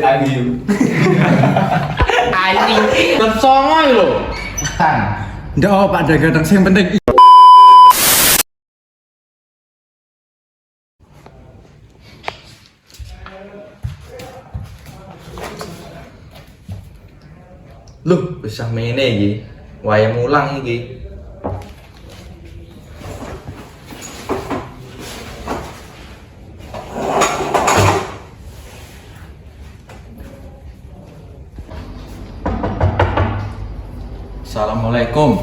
Ayu. Ayu. Kesongo lho. Kan. Ndak apa Pak Dagatang sing penting Loh, wis samene iki. Wae mulang iki. Assalamualaikum.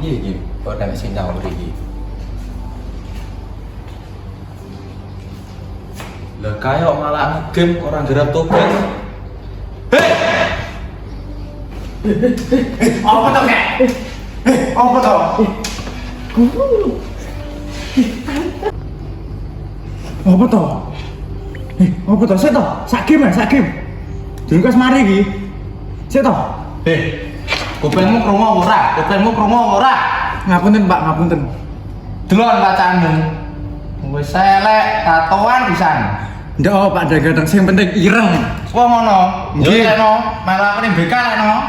Piye iki? Kok nek sing nyaur iki? Lah kaya malah game orang gerap tobat. Apa to, Kek? Apa to? apa to? Apa to? Sik to? Sak game. Jengkos mari iki. Sik to? Kupingmu krungu ora? Ngapunten Pak, ngapunten. Delon bacaanmu. Wis elek, tatoan pisan. Ndak apa Pak Dagatang sing penting ireng. Kok ngono? Yo Nggih. lekno, malah aku ning BK lekno.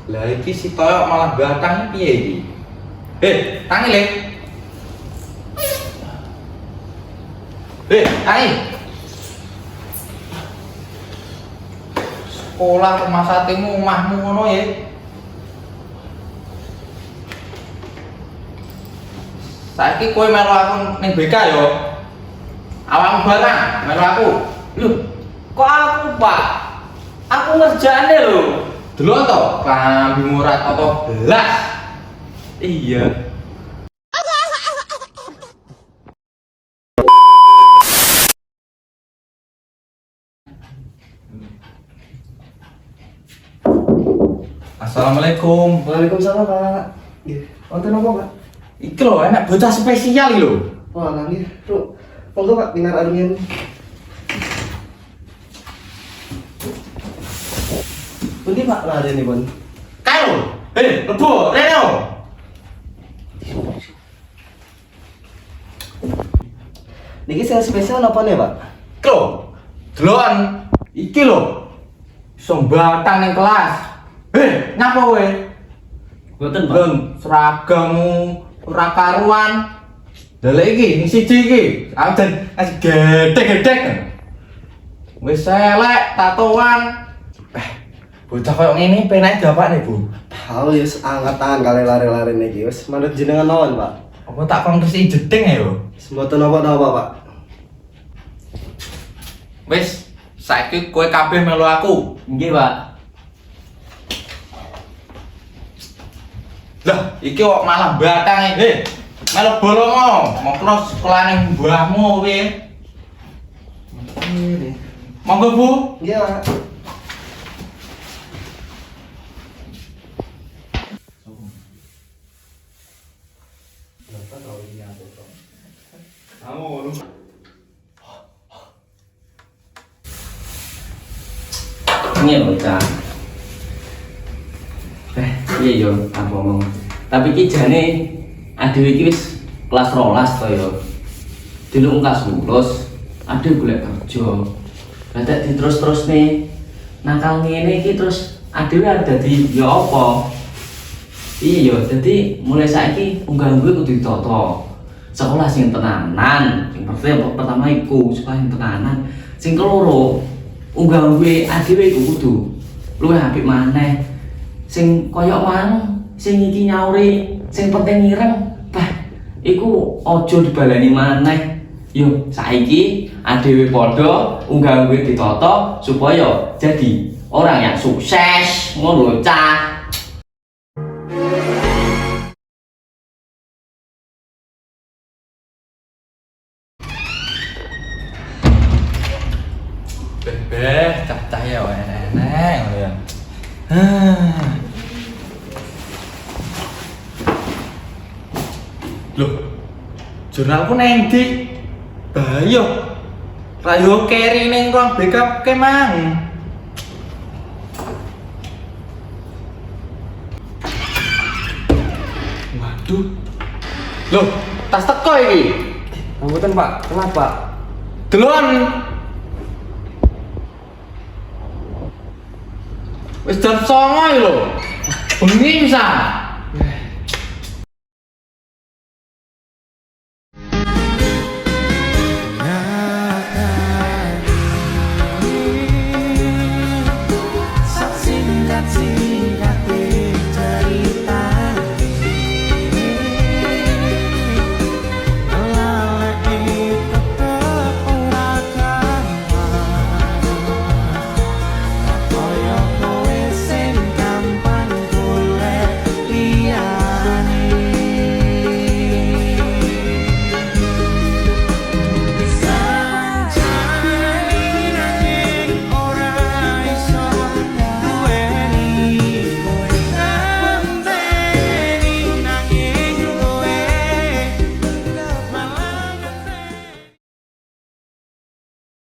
Lah iki si toyok malah batang piye iki? Tangi le. Tangi. Sekolah kemasatimu omahmu ngono ya. Saiki kowe melu aku ning BK yo. Awakmu barang melu aku. Loh, kok aku, Pak? Aku ngerjane lho. Delok to, klambimu ora tata belas. Iya. Assalamualaikum. Waalaikumsalam Pak. Nggih, wonten apa Pak? Iki lho enak bocah spesial iki lho. Wah, nggih, Truk. Monggo Pak, binar arungen. Pundi Pak lare pun? Kayo. Lebo, reno. Niki sing spesial napa nih Pak? Iki lho. Delokan. Iki lho. Sombatang ning kelas. Nyapa kowe? Mboten, Pak. Lun, seragammu ora karuan. Delek iki, ning siji iki. Aden kasih gedek-gedek. Wis elek, tatoan. Bocah koyo ngene penake dapakne, Bu. Tahu ya angkatan kali lare-lare niki wis manut jenengan mawon Pak. Apa tak kon resi jeding ya, yo. Semboten napa-napa Pak. Wis, saiki kowe kabeh melu aku. Nggih, Pak. Lah, iki kok malah batang melu bolongo. Mau terus sekolah ning mbahmu kowe. Monggo, Bu. Iya Pak. Ini bocah. Iya yo, aku ngomong. Tapi iki jane adewe iki wis kelas 12 to yo. Dulu kelas lulus, adewe golek kerja. Lah tak diterus-terus nih. Nakal ngene iki terus adewe arep dadi yo apa? Iya yo, dadi mulai saiki unggah gue kudu ditata. Sekolah sing tenanan, sing pertama iku sekolah sing tenanan. Sing keloro, unggah gue adewe iku kudu luwih apik maneh. Sing koyok mang, sing iki nyauri, sing penting ireng. Bah, iku ojo dibalani maneh. Yo, saiki adewe padha unggah gue ditata supaya jadi orang yang sukses. Ngono lho, Cah. Cah-cah ya enek ngono ya. Loh, jurnalku neng ndi? Bayo. Rayo keri ning ruang backup ke mang. Waduh, Loh, tas teko iki. Mboten Pak, kenapa? Delon. Wis jam 09.00 iki lho. Bengi pisan.